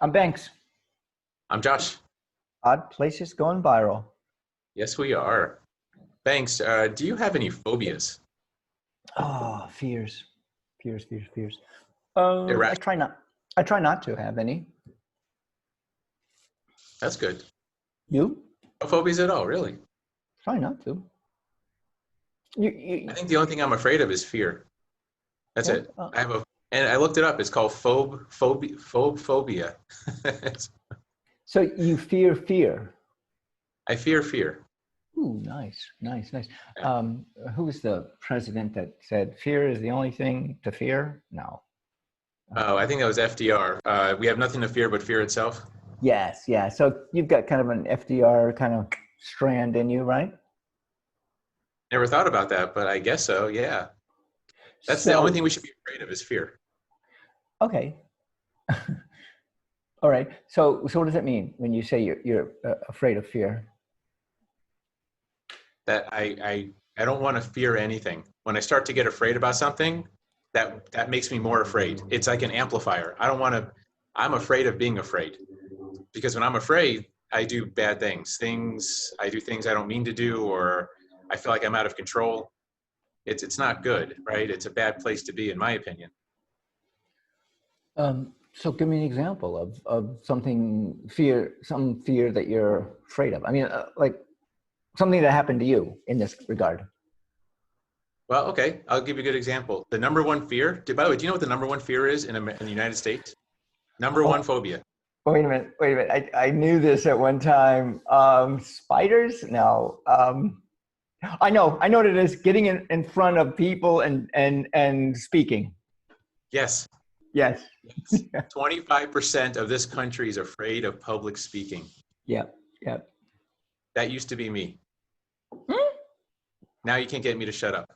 I'm Banks. I'm Josh. Odd places going viral. Yes, we are. Thanks. Do you have any phobias? Oh, fears. I Irrational. try not. I try not to have any. That's good. You No phobias at all, really. try not to. I think the only thing I'm afraid of is fear. That's Yeah. it. And I looked it up. It's called phobophobia. So you fear fear. I fear fear. Ooh, nice. Yeah. Who was the president that said fear is the only thing to fear? No. Oh, I think that was FDR. We have nothing to fear but fear itself. Yes, yeah. So you've got kind of an FDR kind of strand in you, right? Never thought about that, but I guess so. Yeah. That's the only So thing we should be afraid of is fear. okay. All right. So what does it mean when you say you're afraid of fear? That I don't want to fear anything. When I start to get afraid about something, that makes me more afraid. It's like an amplifier. I don't want to. I'm afraid of being afraid because when I'm afraid, I do bad things. I do things I don't mean to do, or I feel like I'm out of control. It's not good, right? It's a bad place to be, in my opinion. So give me an example of some fear that you're afraid of. I mean, like something that happened to you in this regard. Well, okay, I'll give you a good example. The number one fear. By the way, do you know what the number one fear is in the United States? Number one Oh, phobia. wait a minute. I knew this at one time. Spiders? No. I know what it is. Getting in front of people and speaking. Yes. Yes. 25% of this country is afraid of public speaking. Yep. That used to be me. Hmm? Now you can't get me to shut up.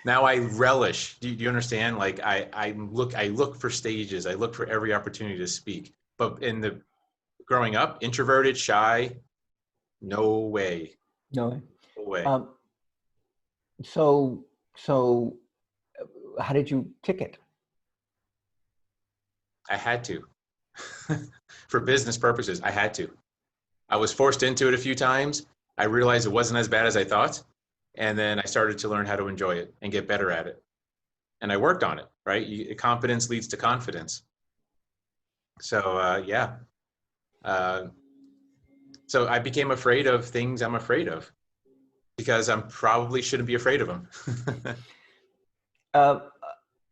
Now I relish. Do you understand? Like I look for stages. I look for every opportunity to speak. But growing up, introverted, shy, no way. No. No way. So how did you kick it? I had to. For business purposes, I had to. I was forced into it a few times. I realized it wasn't as bad as I thought. And then I started to learn how to enjoy it and get better at it. And I worked on it, right? Confidence leads to confidence. So, yeah. So I became afraid of things I'm afraid of because I probably shouldn't be afraid of them. Uh,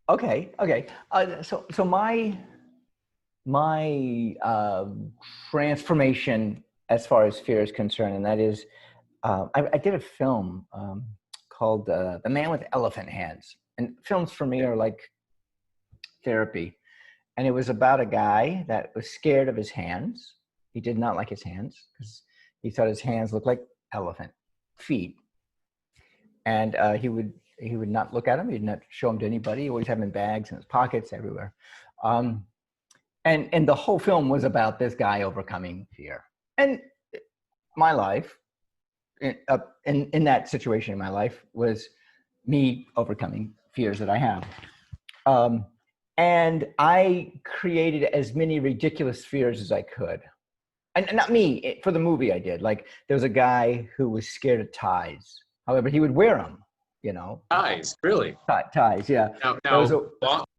okay. So my transformation as far as fear is concerned, and that is, I did a film called "The Man with Elephant Hands," and films for me are like therapy. And it was about a guy that was scared of his hands. He did not like his hands because he thought his hands looked like elephant feet, and he would not look at them. He'd not show them to anybody. He always had them in bags in his pockets everywhere. And the whole film was about this guy overcoming fear. And my life, in that situation in my life, was me overcoming fears that I have. And I created as many ridiculous fears as I could. And not me, for the movie I did. Like there was a guy who was scared of ties. However, he would wear them, you know. Ties, really? Ties, yeah.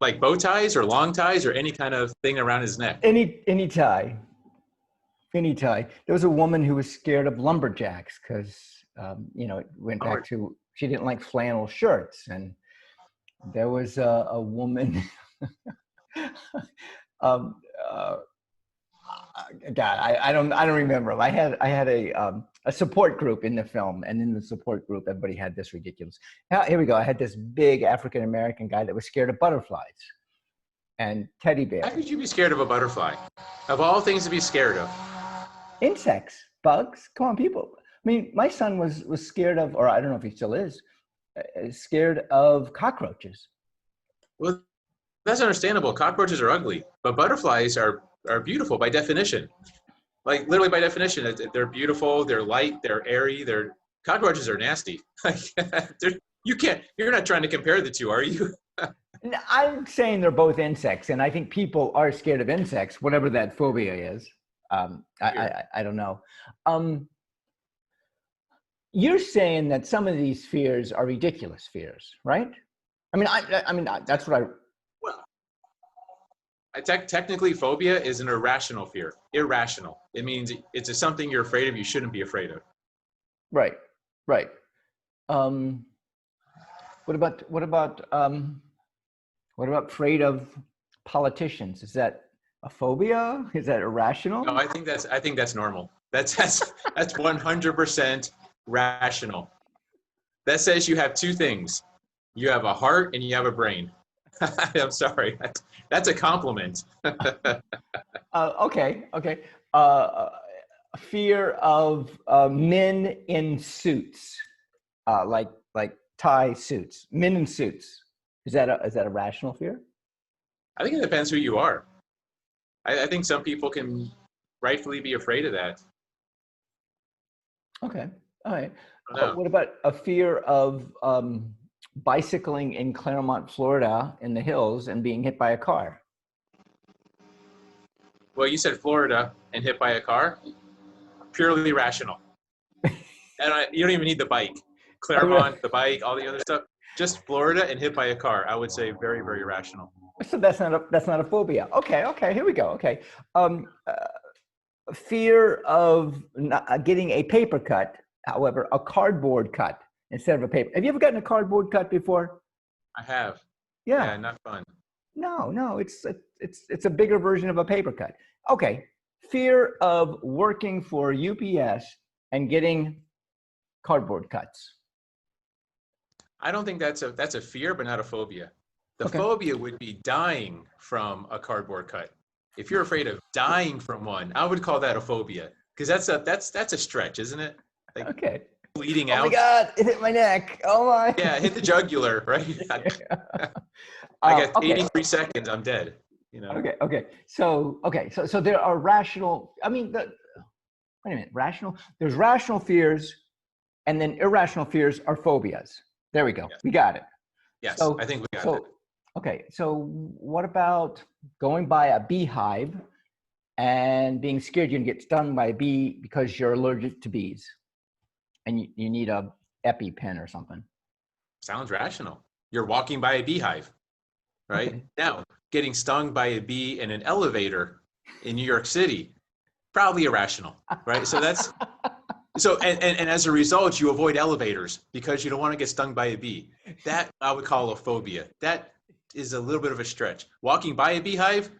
Like bow ties or long ties or any kind of thing around his neck? Any tie. There was a woman who was scared of lumberjacks because, it went back to, she didn't like flannel shirts. And there was a woman, God, I don't remember. I had a support group in the film, and in the support group, everybody had this ridiculous. Here we go. I had this big African American guy that was scared of butterflies and teddy bears. How could you be scared of a butterfly? Of all things to be scared of. Insects, bugs. Come on, people. I mean, my son was scared of, or I don't know if he still is, scared of cockroaches. Well, that's understandable. Cockroaches are ugly, but butterflies are beautiful by definition. Like literally by definition, they're beautiful, they're light, they're airy. Cockroaches are nasty. You're not trying to compare the two, are you? I'm saying they're both insects, and I think people are scared of insects, whatever that phobia is. I don't know. Um, you're saying that some of these fears are ridiculous fears, right? That's what I. Well, technically, phobia is an irrational fear. Irrational. It means it's something you're afraid of. You shouldn't be afraid of. Right, right. Um, what about afraid of politicians? Is that a phobia? Is that No, irrational? I think that's normal. That's 100% rational. That says you have two things. You have a heart and you have a brain. I'm sorry. That's a compliment. Okay. Fear of men in suits, like tie suits. Men in suits. Is that a rational fear? I think it depends who you are. I think some people can rightfully be afraid of that. Okay. All right. I don't know. What about a fear of bicycling in Claremont, Florida, in the hills and being hit by a car? Well, you said Florida and hit by a car. Purely rational. And you don't even need the bike. Oh, really? Claremont, the bike, all the other stuff. Just Florida and hit by a car. I would say very, very rational. So that's not a phobia. Okay. Here we go. Okay. Um, uh, Fear of not, getting a paper cut. However, a cardboard cut instead of a paper. Have you ever gotten a cardboard cut before? I have. Yeah. Yeah, not fun. No. It's a bigger version of a paper cut. Okay. Fear of working for UPS and getting cardboard cuts. I don't think that's a fear, but not a phobia. The Okay. phobia would be dying from a cardboard cut. If you're afraid of dying from one, I would call that a phobia because that's a stretch, isn't it? Like Okay. bleeding Oh my out. God! It hit my neck. Oh my. Yeah, hit the jugular, right? I got Okay. 83 seconds. I'm dead. You know. So there are rational. Wait a minute. Rational. There's rational fears, and then irrational fears are phobias. There we go. Yes. We got it. Yes, So I think we got so it. okay. So what about going by a beehive and being scared you're gonna get stung by a bee because you're allergic to bees, and you need a EpiPen or something? Sounds rational. You're walking by a beehive, right? Okay. Now, getting stung by a bee in an elevator in New York City, probably irrational, right? And as a result, you avoid elevators because you don't want to get stung by a bee. That I would call a phobia. That is a little bit of a stretch. Walking by a beehive,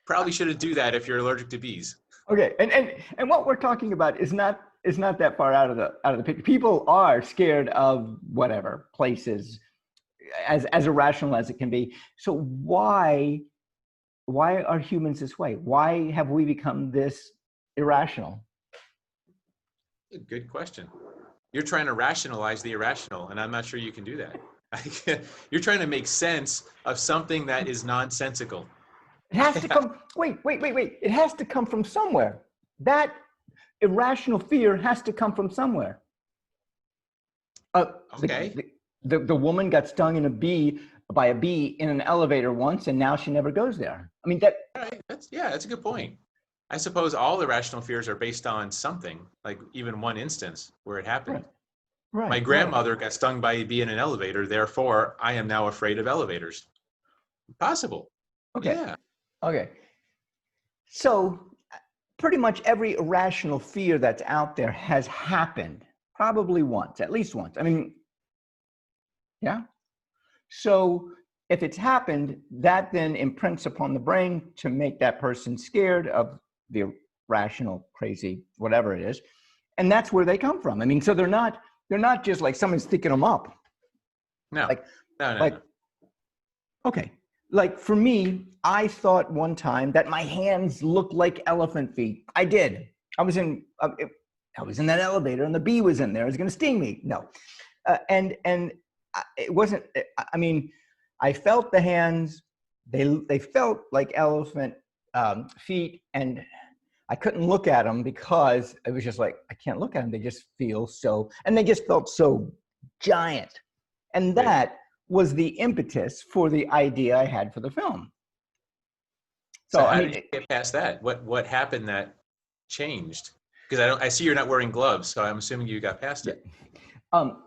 probably shouldn't do that if you're allergic to bees. Okay, and what we're talking about is not that far out of the picture. People are scared of whatever places, as irrational as it can be. So why are humans this way? Why have we become this irrational? Good question. You're trying to rationalize the irrational, and I'm not sure you can do that. You're trying to make sense of something that is nonsensical. It has to come. Wait. It has to come from somewhere. That irrational fear has to come from somewhere. Uh, Okay. the woman got stung by a bee in an elevator once, and now she never goes there. I mean that. All right. That's a good point. I suppose all irrational fears are based on something, like even one instance where it happened. My Right. grandmother got stung by a bee in an elevator, therefore I am now afraid of elevators. Possible. Okay. Yeah. Okay. So pretty much every irrational fear that's out there has happened probably once, at least once. I mean, yeah. So if it's happened, that then imprints upon the brain to make that person scared of the rational, crazy, whatever it is. And that's where they come from. I mean, so they're not just like someone's thinking them up. No. Like, No. like, okay. Like for me, I thought one time that my hands looked like elephant feet. I did. I was in that elevator and the bee was in there. It was going to sting me. No. And it wasn't, I mean, I felt the hands, they felt like elephant feet, and I couldn't look at them because it was just like, I can't look at them. They just feel so, and they just felt so giant. And that was the impetus for the idea I had for the film. So So, I how mean, did you get past that? What happened that changed? Because I see you're not wearing gloves, so I'm assuming you got past it. um,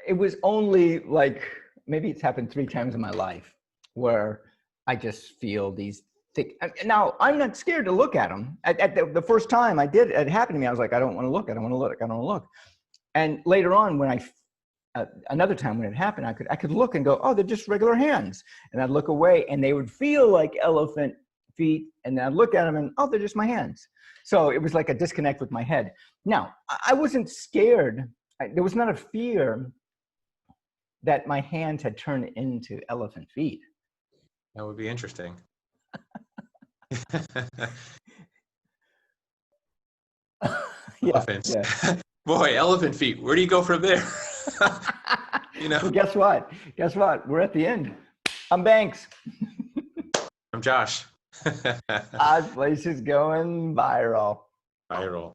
it was only like, maybe it's happened 3 times in my life where I just feel these thick. Now, I'm not scared to look at them. At the first time it happened to me, I was like, I don't want to look, I don't want to look, I don't want to look. And later on, when another time when it happened, I could look and go, oh, they're just regular hands. And I'd look away and they would feel like elephant feet. And then I'd look at them and, oh, they're just my hands. So it was like a disconnect with my head. Now, I wasn't scared. There was not a fear that my hands had turned into elephant feet. That would be interesting. Elephants. Yeah. Boy, elephant feet. Where do you go from there? You know. Well, guess what? Guess what? We're at the end. I'm Banks. I'm Josh. Odd Places going viral. Viral.